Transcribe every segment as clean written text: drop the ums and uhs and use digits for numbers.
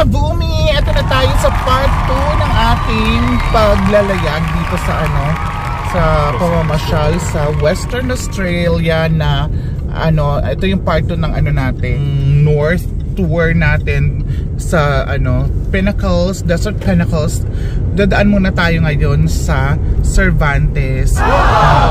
ka-Boomy, ito na tayo sa part 2 ng ating paglalayag dito sa sa pamamasyal sa Western Australia na ito yung part 2 ng natin North tour natin sa Pinnacles, Desert Pinnacles. Dadaan muna tayo ngayon sa Cervantes.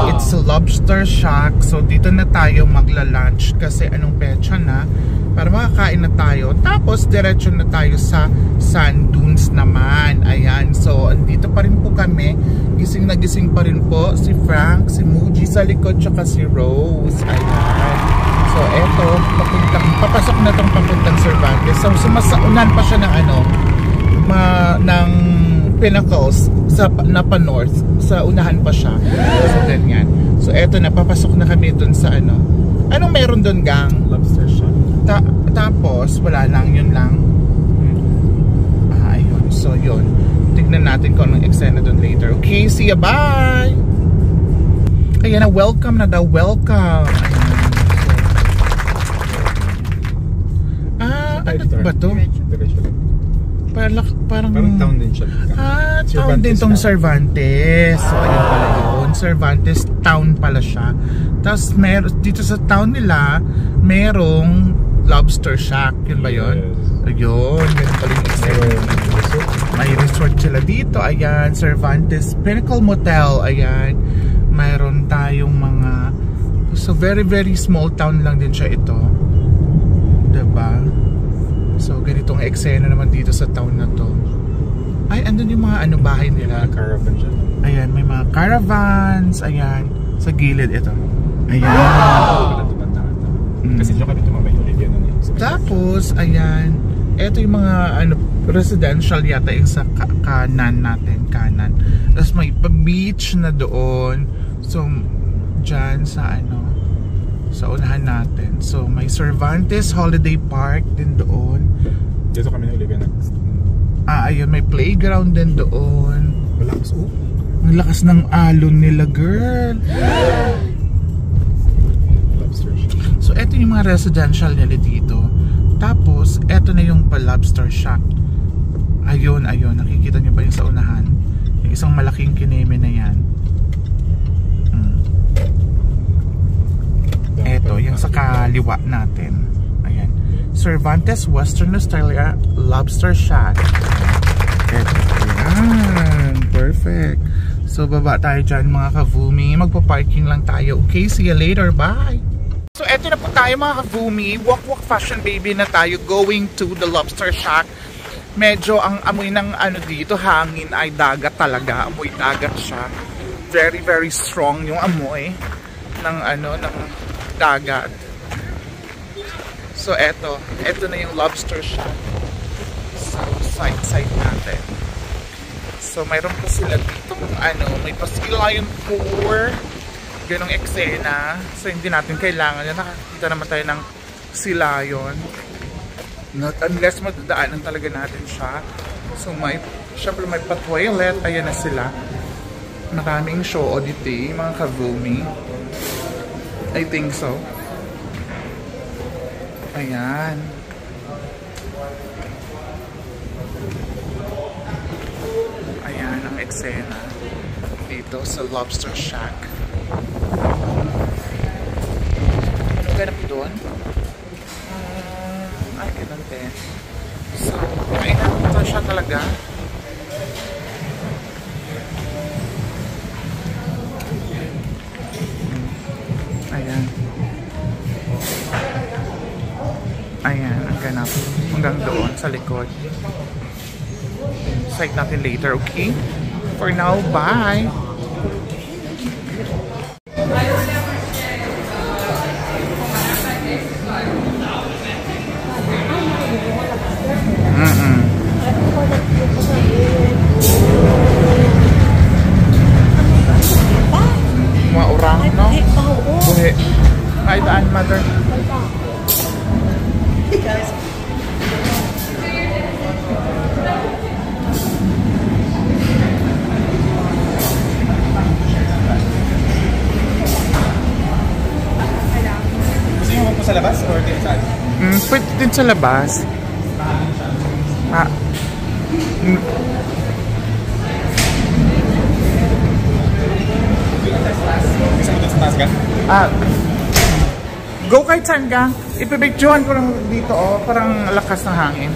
It's a lobster shack. So dito na tayo magla-lunch kasi anong petsa na para makakain na tayo. Tapos diretso na tayo sa sand dunes naman. Ayan. So andito pa rin po kami. Gising na gising pa rin po si Frank, si Muji sa likod, tsaka si Rose. Ayan. So eto, papasok na tong papuntang Cervantes. So sumasaunan pa siya ng ng Pinnacles sa north. Sa unahan pa siya. So ganyan. So eto na, papasok na kami dun sa anong meron dun, gang? Lobster shop. Tapos wala lang, yun lang. Ayun. So yun. Tignan natin kung anong eksena dun later. Okay, see ya, bye! Ayan na, welcome na daw, welcome. Ano ba to? Parang town din siya. Town din tong Cervantes. So ayun pala yun, Cervantes town pala siya. Tapos dito sa town nila merong lobster shack. Yun ba yun? Yes. Ayun, ganun pala yung may resort sila dito. Ayan, Cervantes Pinnacle Motel. Ayan, mayroon tayong mga, so very very small town lang din siya ito, diba? So ganitong eksena naman dito sa town na to. Ay, andun yung mga bahay nila. Caravan dyan. Ayan, may mga caravans. Ayan, sa gilid ito. Ayan. Wow! Kasi dyan kami tumabay ulit yan. Tapos, ayan, ito yung mga residential yata yung sa kanan natin. Kanan. Tapos may beach na doon. So, dyan sa sa unahan natin. So may Cervantes Holiday Park din doon. Dito kami na Olivia ayun, may playground din doon. Malakas ang lakas ng alon nila, girl. Lobster shack. So eto yung mga residential nila dito. Tapos eto na yung lobster shack. Ayun, nakikita nyo ba yung sa unahan? Yung isang malaking kineme na yan. Ito, yung sa kaliwa natin. Ayan. Cervantes Western Australia Lobster Shack. Ayan. Perfect. So, baba tayo dyan, mga ka-Boomy. Magpa-parking lang tayo. Okay, see you later. Bye! So, eto na po tayo, mga ka-Boomy. Walk fashion baby na tayo, going to the Lobster Shack. Medyo ang amoy ng dito, hangin ay dagat talaga. Amoy dagat siya. Very, very strong yung amoy ng ng dagat. So eto na yung lobster shop. So side natin. So mayroon po sila dito may pa-sea-lion tour, ganong eksena. So hindi natin kailangan yan, nakakita naman tayo ng sea-lion, not unless madadaanan talaga natin siya. So syempre may pa-toilet. Ayan na sila, maraming show oddity, mga ka-Boomy. I think so. Ayan. Ayan ang eksena dito sa Lobster Shack. Ano ganap doon? Ay, ganun din. So, ay napunta siya talaga. Ayan. Ayan, ang ganap. Hanggang doon sa likod. Site natin later, okay? For now, bye! Mga urang, no? Buhi. Ay, daan, mother. Gusto nyo po sa labas or din saan? Pwede din sa labas. Bisa mo sa taas ka? Go kart saan ka? Ipipictuhan ko lang dito, oh. Parang lakas ng hangin.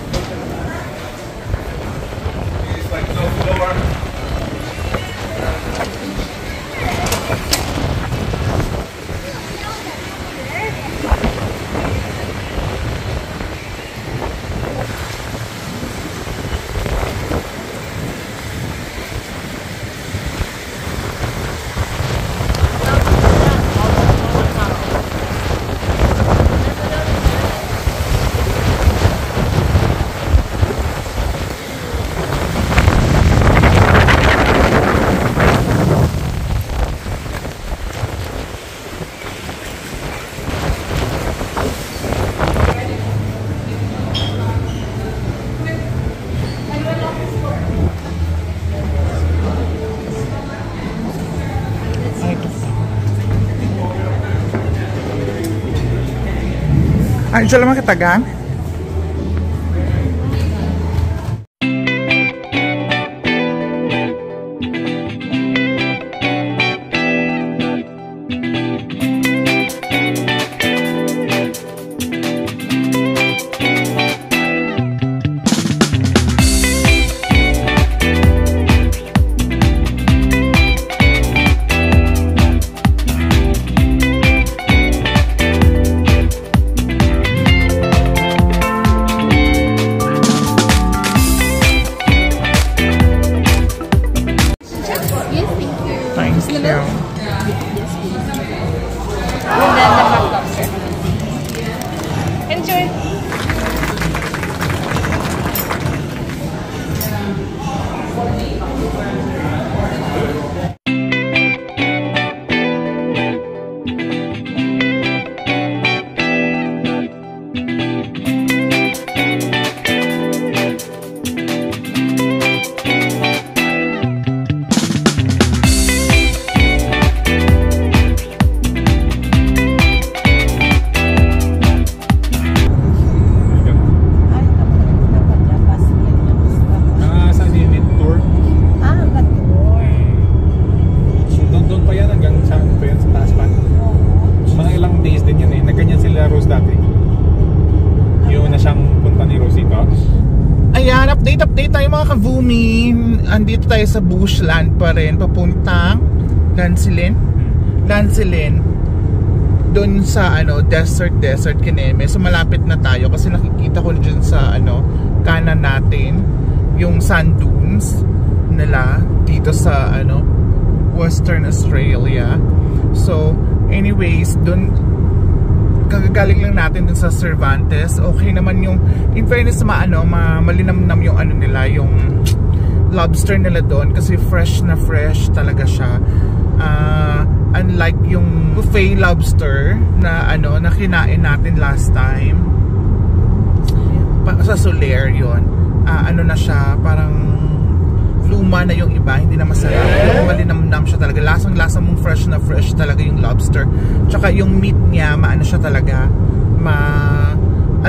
Ay, dyan naman katagang? Update tayo mga ka-Vumi. Andito tayo sa bushland pa rin, papuntang Lansilin. Doon sa desert Kineme. So malapit na tayo kasi nakikita ko dyan sa kanan natin yung sand dunes nila dito sa Western Australia. So anyways, doon kagagaling lang natin dun sa Cervantes. Okay naman yung, in fairness, malinamnam yung nila, yung lobster nila doon kasi fresh na fresh talaga siya. Unlike yung buffet lobster na na kinain natin last time sa Soler, yon na siya, parang luma na yung iba, hindi na masarap. Yung malinamnam siya talaga, lasang-lasa mong fresh na fresh talaga yung lobster. Tsaka yung meat niya, siya talaga,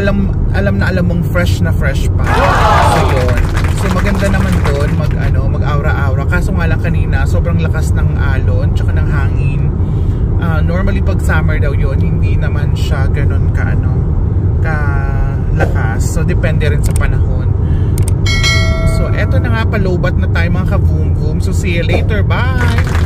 alam mong fresh na fresh pa. So yun. So maganda naman doon mag-aura-aura. Kaso nga lang kanina, sobrang lakas ng alon tsaka ng hangin. Normally pag summer daw yun, hindi naman siya ganun lakas. So depende rin sa panahon. So eto na nga, palobat na tayo mga ka-Voom Voom. So see you later, bye!